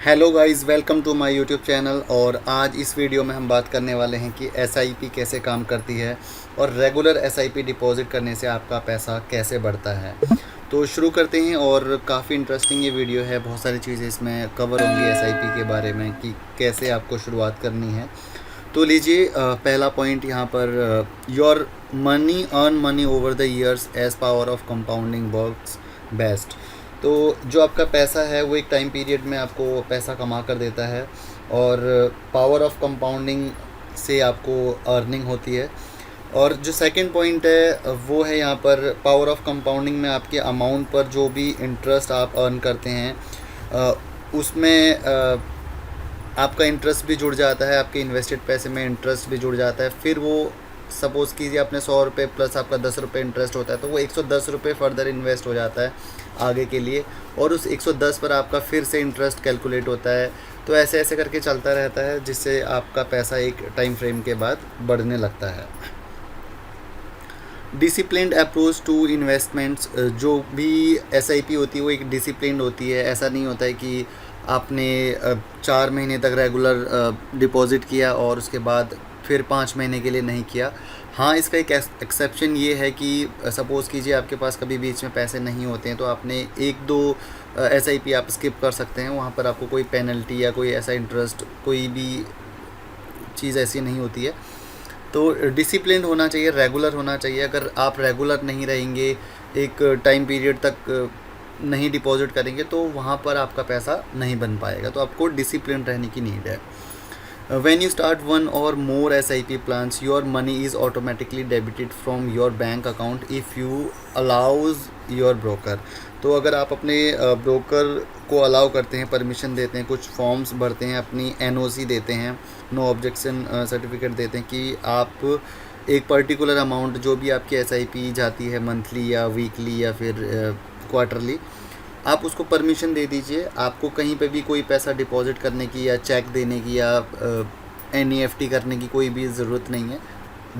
Hello guys, welcome to my YouTube channel. और आज इस वीडियो में हम बात करने वाले हैं कि एसआईपी कैसे काम करती है और रेगुलर एसआईपी डिपॉजिट करने से आपका पैसा कैसे बढ़ता है। तो शुरू करते हैं। और काफ़ी इंटरेस्टिंग ये वीडियो है, बहुत सारी चीज़ें इसमें कवर होंगी एसआईपी के बारे में कि कैसे आपको शुरुआत करनी है। तो लीजिए, पहला पॉइंट यहाँ पर, your money earn money over the years as power of compounding works best. तो जो आपका पैसा है वो एक टाइम पीरियड में आपको पैसा कमा कर देता है और पावर ऑफ कंपाउंडिंग से आपको अर्निंग होती है। और जो सेकंड पॉइंट है वो है यहाँ पर पावर ऑफ कंपाउंडिंग में आपके अमाउंट पर जो भी इंटरेस्ट आप अर्न करते हैं उसमें आपका इंटरेस्ट भी जुड़ जाता है, आपके इन्वेस्टेड पैसे में इंटरेस्ट भी जुड़ जाता है। फिर वो सपोज़ कीजिए आपने 100 रुपये प्लस आपका 10 रुपये इंटरेस्ट होता है, तो वो 110 रुपये फर्दर इन्वेस्ट हो जाता है आगे के लिए, और उस 110 पर आपका फिर से इंटरेस्ट कैलकुलेट होता है। तो ऐसे ऐसे करके चलता रहता है, जिससे आपका पैसा एक टाइम फ्रेम के बाद बढ़ने लगता है। डिसिप्लिन्ड अप्रोच टू इन्वेस्टमेंट्स, जो भी एसआईपी होती है वो एक डिसिप्लिन्ड होती है। ऐसा नहीं होता है कि आपने 4 महीने तक रेगुलर डिपॉज़िट किया और उसके बाद फिर 5 महीने के लिए नहीं किया। हाँ, इसका एक एक्सेप्शन ये है कि सपोज़ कीजिए आपके पास कभी बीच में पैसे नहीं होते हैं, तो आपने 1-2 एसआईपी आप स्किप कर सकते हैं। वहाँ पर आपको कोई पेनल्टी या कोई ऐसा इंटरेस्ट, कोई भी चीज़ ऐसी नहीं होती है। तो डिसिप्लिन होना चाहिए, रेगुलर होना चाहिए। अगर आप रेगुलर नहीं रहेंगे, एक टाइम पीरियड तक नहीं डिपॉजिट करेंगे, तो वहाँ पर आपका पैसा नहीं बन पाएगा। तो आपको डिसिप्लिन रहने की नीड है। When you start one or more SIP plans, your money is automatically debited from your bank account if you allows your broker। तो अगर आप अपने ब्रोकर को अलाउ करते हैं, परमिशन देते हैं, कुछ फॉर्म्स भरते हैं, अपनी एनओसी देते हैं, नो ऑब्जेक्शन सर्टिफिकेट देते हैं कि आप एक पर्टिकुलर अमाउंट जो भी आपकी एसआईपी जाती है मंथली या वीकली या फिर क्वार्टरली, आप उसको परमिशन दे दीजिए। आपको कहीं पे भी कोई पैसा डिपॉजिट करने की या चेक देने की या एनईएफटी करने की कोई भी ज़रूरत नहीं है।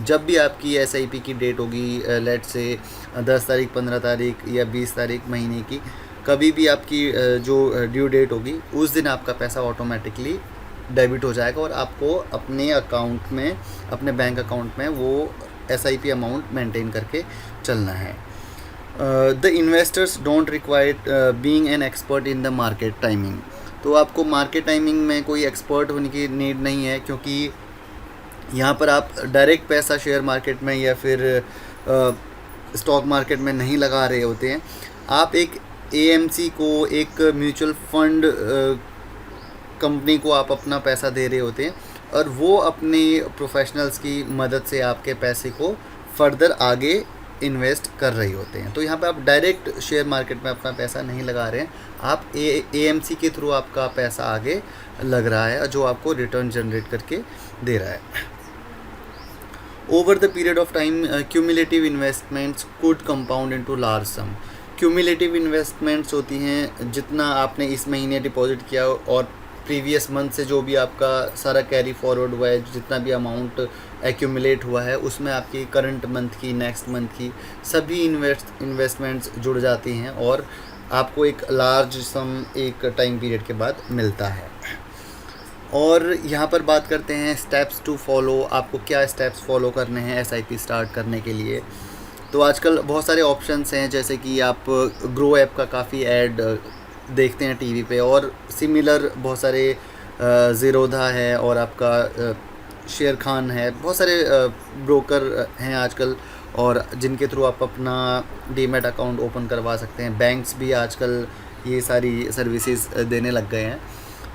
जब भी आपकी एसआईपी की डेट होगी, लेट से 10 तारीख, 15 तारीख या 20 तारीख महीने की, कभी भी आपकी जो ड्यू डेट होगी उस दिन आपका पैसा ऑटोमेटिकली डेबिट हो जाएगा और आपको अपने अकाउंट में, अपने बैंक अकाउंट में वो एसआईपी अमाउंट मेंटेन करके चलना है। The investors don't require being an expert in the market timing. तो आपको मार्केट टाइमिंग में कोई एक्सपर्ट होने की नीड नहीं है, क्योंकि यहाँ पर आप डायरेक्ट पैसा शेयर मार्केट में या फिर स्टॉक मार्केट में नहीं लगा रहे होते हैं। आप एक एएमसी को, एक म्यूचुअल फंड कंपनी को आप अपना पैसा दे रहे होते हैं और वो अपने प्रोफेशनल्स की मदद से आपके पैसे को फर्दर आगे इन्वेस्ट कर रही होते हैं। तो यहाँ पे आप डायरेक्ट शेयर मार्केट में अपना पैसा नहीं लगा रहे हैं, आप एएमसी के थ्रू आपका पैसा आगे लग रहा है जो आपको रिटर्न जनरेट करके दे रहा है। Over the period of time cumulative investments could compound into large some. Cumulative investments होती हैं जितना आपने इस महीने डिपॉजिट किया और प्रीवियस मंथ से जो भी आपका सारा कैरी फॉरवर्ड हुआ है, जितना भी अमाउंट एक्यूमुलेट हुआ है, उसमें आपकी करंट मंथ की, नेक्स्ट मंथ की सभी इन्वेस्टमेंट्स जुड़ जाती हैं और आपको एक लार्ज सम एक टाइम पीरियड के बाद मिलता है। और यहाँ पर बात करते हैं स्टेप्स टू फॉलो। आपको क्या स्टेप्स फॉलो करने हैं एसआईपी स्टार्ट करने के लिए। तो आजकल बहुत सारे ऑप्शंस हैं, जैसे कि आप ग्रो ऐप का काफ़ी ऐड देखते हैं टीवी पे, और सिमिलर बहुत सारे ज़ीरोधा है और आपका शेयर खान है, बहुत सारे ब्रोकर हैं आजकल और जिनके थ्रू आप अपना डीमैट अकाउंट ओपन करवा सकते हैं। बैंक्स भी आजकल ये सारी सर्विसेज देने लग गए हैं।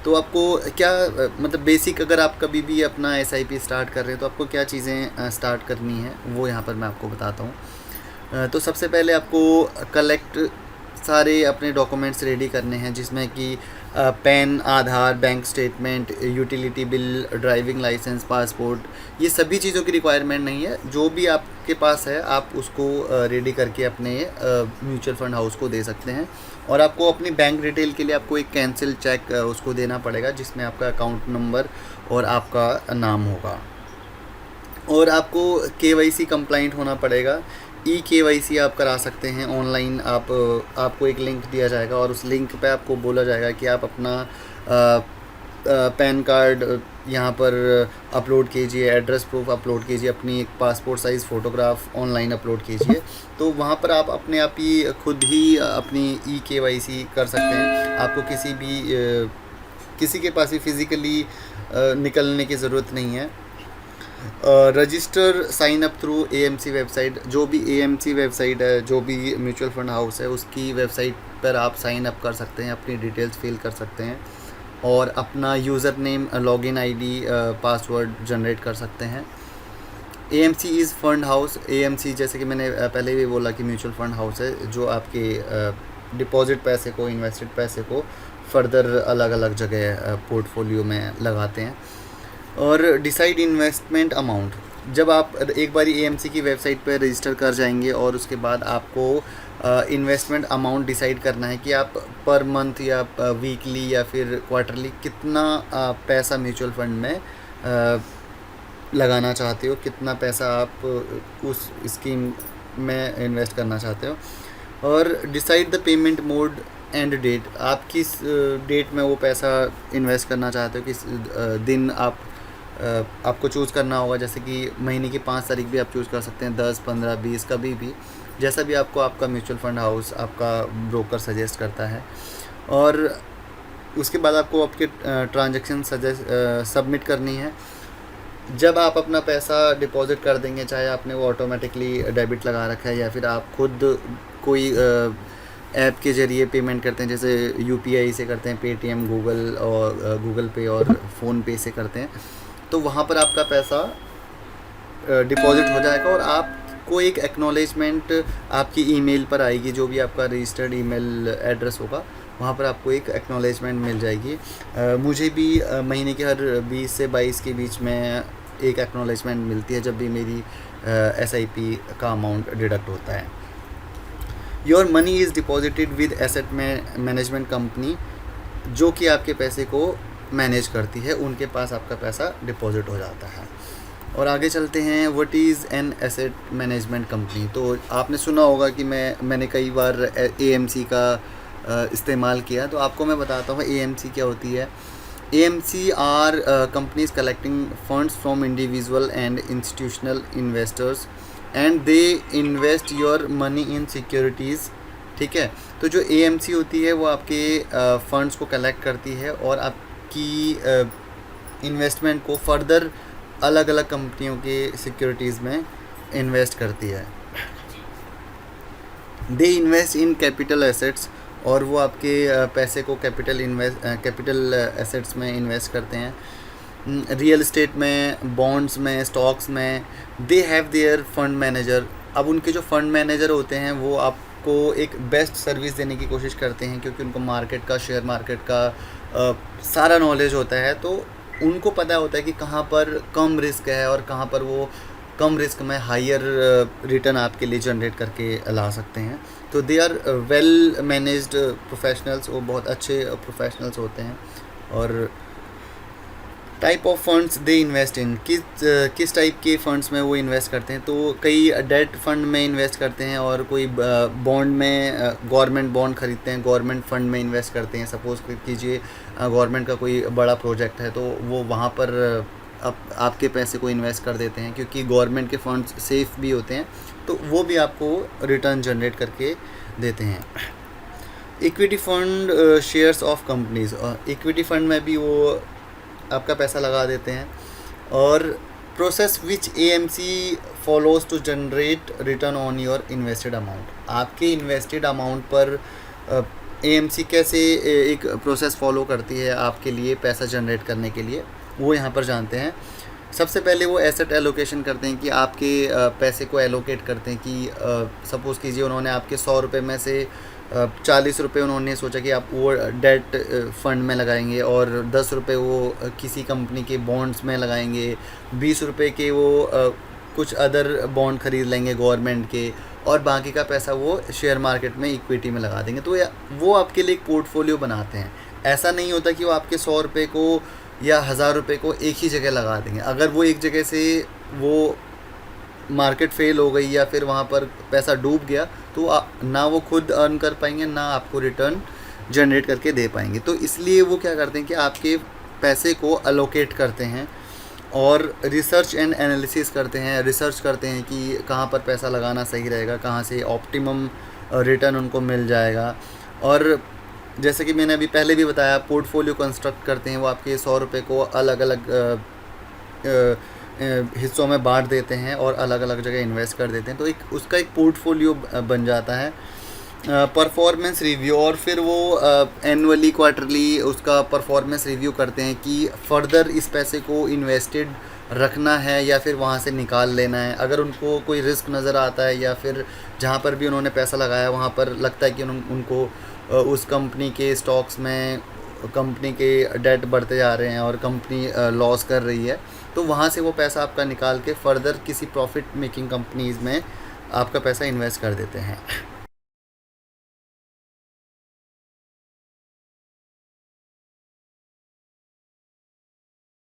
तो आपको क्या मतलब बेसिक, अगर आप कभी भी अपना एसआईपी स्टार्ट कर रहे हैं तो आपको क्या चीज़ें स्टार्ट करनी है वो यहाँ पर मैं आपको बताता हूँ। तो सबसे पहले आपको कलेक्ट सारे अपने डॉक्यूमेंट्स रेडी करने हैं, जिसमें कि PAN, Aadhaar, bank statement, utility bill, driving licence, passport. ये सभी चीज़ों की रिक्वायरमेंट नहीं है, जो भी आपके पास है आप उसको रेडी करके अपने म्यूचुअल फंड हाउस को दे सकते हैं। और आपको अपनी बैंक डिटेल के लिए आपको एक कैंसिल चेक उसको देना पड़ेगा, जिसमें आपका अकाउंट नंबर और आपका नाम होगा। और आपको केवाईसी कंप्लाइंट होना पड़ेगा। KYC आप करा सकते हैं ऑनलाइन। आपको एक लिंक दिया जाएगा और उस लिंक पे आपको बोला जाएगा कि आप अपना पैन कार्ड यहाँ पर अपलोड कीजिए, एड्रेस प्रूफ अपलोड कीजिए, अपनी एक passport size photograph online upload कीजिए। तो वहाँ पर आप अपने आप ही खुद ही अपनी KYC कर सकते हैं। आपको किसी के पास भी फिज़िकली निकलने की ज़रूरत नहीं है। Register sign up through AMC website. जो भी AMC वेबसाइट है, जो भी म्यूचुअल फंड हाउस है, उसकी वेबसाइट पर आप साइन अप कर सकते हैं, अपनी डिटेल्स फिल कर सकते हैं और अपना user name, login ID, password generate कर सकते हैं। AMC is fund house. AMC जैसे कि मैंने पहले भी बोला कि म्यूचुअल फंड हाउस है जो आपके डिपॉजिट पैसे को, इन्वेस्टेड पैसे को फर्दर अलग अलग जगह पोर्टफोलियो में लगाते हैं। और डिसाइड इन्वेस्टमेंट अमाउंट। जब आप एक बारी AMC की वेबसाइट पर रजिस्टर कर जाएंगे और उसके बाद आपको इन्वेस्टमेंट अमाउंट डिसाइड करना है कि आप पर मंथ या वीकली या फिर क्वार्टरली कितना पैसा म्यूचुअल फंड में लगाना चाहते हो, कितना पैसा आप उस स्कीम में इन्वेस्ट करना चाहते हो। और decide the payment mode and date. आप किस डेट में वो पैसा इन्वेस्ट करना चाहते हो, किस दिन आपको चूज़ करना होगा। जैसे कि महीने की 5 तारीख भी आप चूज़ कर सकते हैं, 10, 15, 20, कभी भी, जैसा भी आपको आपका म्यूचुअल फंड हाउस, आपका ब्रोकर सजेस्ट करता है। और उसके बाद आपको आपके ट्रांजैक्शन सबमिट करनी है। जब आप अपना पैसा डिपॉजिट कर देंगे, चाहे आपने वो ऑटोमेटिकली डेबिट लगा रखा है या फिर आप खुद कोई ऐप के ज़रिए पेमेंट करते हैं, जैसे UPI से करते हैं, पेटीएम, गूगल पे और फ़ोनपे से करते हैं, तो वहाँ पर आपका पैसा डिपॉजिट हो जाएगा और आपको एक एक्नॉलेजमेंट आपकी ईमेल पर आएगी। जो भी आपका रजिस्टर्ड ईमेल एड्रेस होगा, वहाँ पर आपको एक एक्नॉलेजमेंट मिल जाएगी। मुझे भी महीने के हर 20 से 22 के बीच में एक एक्नॉलेजमेंट मिलती है, जब भी मेरी SIP का अमाउंट डिडक्ट होता है। Your money is deposited with asset management company, जो कि आपके पैसे को मैनेज करती है, उनके पास आपका पैसा डिपॉजिट हो जाता है। और आगे चलते हैं, what is an asset management company. तो आपने सुना होगा कि मैंने कई बार AMC का इस्तेमाल किया, तो आपको मैं बताता हूँ AMC क्या होती है। AMC are companies collecting funds from individual and institutional investors and they invest your money in securities. ठीक है, तो जो AMC होती है वो आपके फंड्स को कलेक्ट करती है और आपकी इन्वेस्टमेंट को फर्दर अलग अलग कंपनियों के सिक्योरिटीज़ में इन्वेस्ट करती है। दे इन्वेस्ट इन कैपिटल एसेट्स, और वो आपके पैसे को कैपिटल एसेट्स में इन्वेस्ट करते हैं, रियल एस्टेट में, बॉन्ड्स में, स्टॉक्स में। They have their fund manager. अब उनके जो फंड मैनेजर होते हैं वो आपको एक बेस्ट सर्विस देने की कोशिश करते हैं, क्योंकि उनको मार्केट का, शेयर मार्केट का सारा नॉलेज होता है। तो उनको पता होता है कि कहाँ पर कम रिस्क है और कहाँ पर वो कम रिस्क में हायर रिटर्न आपके लिए जनरेट करके ला सकते हैं। तो they are well managed professionals, वो बहुत अच्छे प्रोफेशनल्स होते हैं। और type of funds they invest in, किस टाइप के फंड्स में वो इन्वेस्ट करते हैं। तो कई डेट फंड में इन्वेस्ट करते हैं और कोई बॉन्ड में, गवर्नमेंट बॉन्ड खरीदते हैं, गवर्नमेंट फंड में इन्वेस्ट करते हैं। सपोज़ कीजिए गवर्नमेंट का कोई बड़ा प्रोजेक्ट है, तो वो वहाँ पर आपके पैसे को इन्वेस्ट कर देते हैं, क्योंकि गवर्नमेंट के फंड्स सेफ़ भी होते हैं, तो वो भी आपको रिटर्न जनरेट करके देते हैं। Equity fund shares of companies, equity fund में भी वो आपका पैसा लगा देते हैं। और process which AMC follows to generate return on your invested amount, आपके इन्वेस्टेड अमाउंट पर AMC कैसे एक प्रोसेस फॉलो करती है आपके लिए पैसा जनरेट करने के लिए, वो यहाँ पर जानते हैं। सबसे पहले वो एसेट एलोकेशन करते हैं कि आपके पैसे को एलोकेट करते हैं कि सपोज़ कीजिए उन्होंने आपके 100 रुपये में से 40 रुपये उन्होंने सोचा कि आप वो डेट फंड में लगाएंगे, और 10 रुपये वो किसी कंपनी के बॉन्ड्स में लगाएंगे, 20 रुपये के वो कुछ अदर बॉन्ड खरीद लेंगे गवर्नमेंट के, और बाकी का पैसा वो शेयर मार्केट में, इक्विटी में लगा देंगे। तो वो आपके लिए एक पोर्टफोलियो बनाते हैं। ऐसा नहीं होता कि वो आपके 100 रुपये को या 1000 रुपये को एक ही जगह लगा देंगे। अगर वो एक जगह से वो मार्केट फेल हो गई या फिर वहाँ पर पैसा डूब गया, तो ना वो खुद अर्न कर पाएंगे, ना आपको रिटर्न जनरेट करके दे पाएंगे। तो इसलिए वो क्या करते हैं कि आपके पैसे को अलोकेट करते हैं और रिसर्च एंड एनालिसिस करते हैं, रिसर्च करते हैं कि कहाँ पर पैसा लगाना सही रहेगा, कहाँ से ऑप्टिमम रिटर्न उनको मिल जाएगा। और जैसे कि मैंने अभी पहले भी बताया, पोर्टफोलियो कंस्ट्रक्ट करते हैं, वो आपके 100 रुपये को अलग अलग हिस्सों में बांट देते हैं और अलग अलग जगह इन्वेस्ट कर देते हैं, तो एक उसका एक पोर्टफोलियो बन जाता है। परफॉर्मेंस रिव्यू, और फिर वो एनुअली क्वार्टरली उसका परफॉर्मेंस रिव्यू करते हैं कि फ़र्दर इस पैसे को इन्वेस्टेड रखना है या फिर वहाँ से निकाल लेना है। अगर उनको कोई रिस्क नज़र आता है या फिर जहाँ पर भी उन्होंने पैसा लगाया वहाँ पर लगता है कि उनको उस कंपनी के स्टॉक्स में कंपनी के डेट बढ़ते जा रहे हैं और कंपनी लॉस कर रही है, तो वहाँ से वो पैसा आपका निकाल के फ़र्दर किसी प्रॉफिट मेकिंग कंपनीज़ में आपका पैसा इन्वेस्ट कर देते हैं।